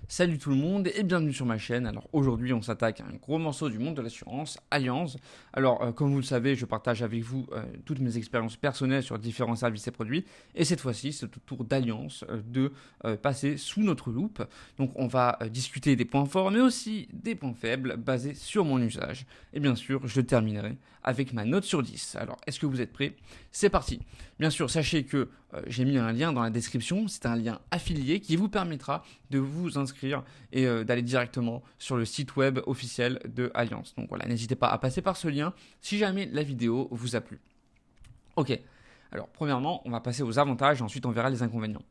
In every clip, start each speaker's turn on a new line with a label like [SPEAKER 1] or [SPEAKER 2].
[SPEAKER 1] Salut tout le monde et bienvenue sur ma chaîne. Alors aujourd'hui on s'attaque à un gros morceau du monde de l'assurance, Allianz. Alors comme vous le savez, je partage avec vous toutes mes expériences personnelles sur différents services et produits. Et cette fois-ci c'est au tour d'Allianz de passer sous notre loupe. Donc on va discuter des points forts mais aussi des points faibles basés sur mon usage. Et bien sûr je terminerai avec ma note sur 10. Alors est-ce que vous êtes prêts? C'est parti. Bien sûr sachez que j'ai mis un lien dans la description. C'est un lien affilié qui vous permettra de vous inscrire et d'aller directement sur le site web officiel de Allianz. Donc voilà, n'hésitez pas à passer par ce lien si jamais la vidéo vous a plu. Ok, alors premièrement, on va passer aux avantages et ensuite on verra les inconvénients.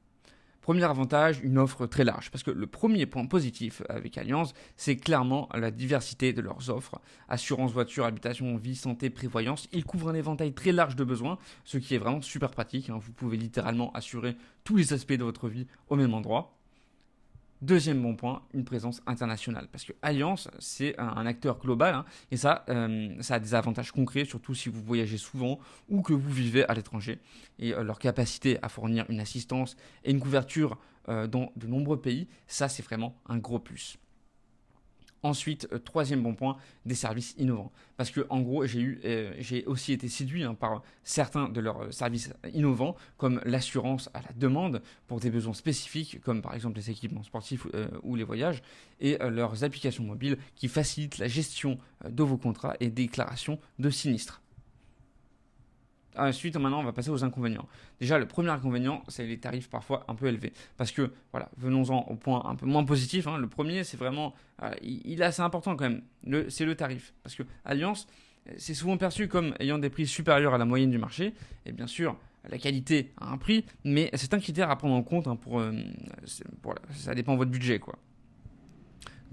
[SPEAKER 1] Premier avantage, une offre très large. Parce que le premier point positif avec Allianz, c'est clairement la diversité de leurs offres. Assurance voiture, habitation, vie, santé, prévoyance. Ils couvrent un éventail très large de besoins, ce qui est vraiment super pratique. Vous pouvez littéralement assurer tous les aspects de votre vie au même endroit. Deuxième bon point, une présence internationale. Parce que Allianz, c'est un acteur global et ça a des avantages concrets, surtout si vous voyagez souvent ou que vous vivez à l'étranger. Et leur capacité à fournir une assistance et une couverture dans de nombreux pays, ça c'est vraiment un gros plus. Ensuite, troisième bon point, des services innovants. Parce que en gros, j'ai aussi été séduit par certains de leurs services innovants, comme l'assurance à la demande pour des besoins spécifiques, comme par exemple les équipements sportifs ou les voyages, et leurs applications mobiles qui facilitent la gestion de vos contrats et déclarations de sinistres. Ensuite, maintenant, on va passer aux inconvénients. Déjà, le premier inconvénient, c'est les tarifs parfois un peu élevés. Parce que, voilà, venons-en au point un peu moins positif. Le premier, c'est vraiment, il est assez important quand même, c'est le tarif. Parce que Allianz, c'est souvent perçu comme ayant des prix supérieurs à la moyenne du marché. Et bien sûr, la qualité a un prix, mais c'est un critère à prendre en compte ça dépend de votre budget, quoi.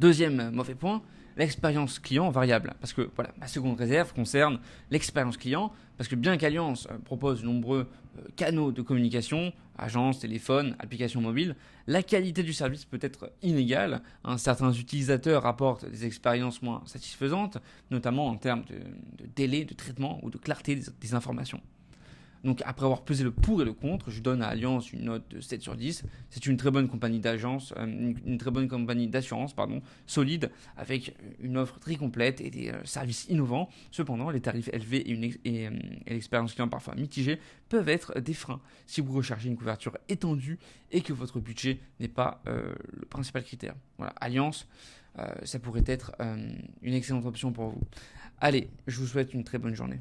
[SPEAKER 1] Deuxième mauvais point, l'expérience client variable. Parce que voilà, ma seconde réserve concerne l'expérience client. Parce que bien qu'Allianz propose de nombreux canaux de communication, agences, téléphones, applications mobiles, la qualité du service peut être inégale. Certains utilisateurs rapportent des expériences moins satisfaisantes, notamment en termes de délai de traitement ou de clarté des informations. Donc après avoir pesé le pour et le contre, je donne à Allianz une note de 7 sur 10. C'est une très bonne compagnie une très bonne compagnie d'assurance, solide, avec une offre très complète et des services innovants. Cependant, les tarifs élevés et l'expérience client parfois mitigée peuvent être des freins si vous recherchez une couverture étendue et que votre budget n'est pas le principal critère. Voilà, Allianz, ça pourrait être une excellente option pour vous. Allez, je vous souhaite une très bonne journée.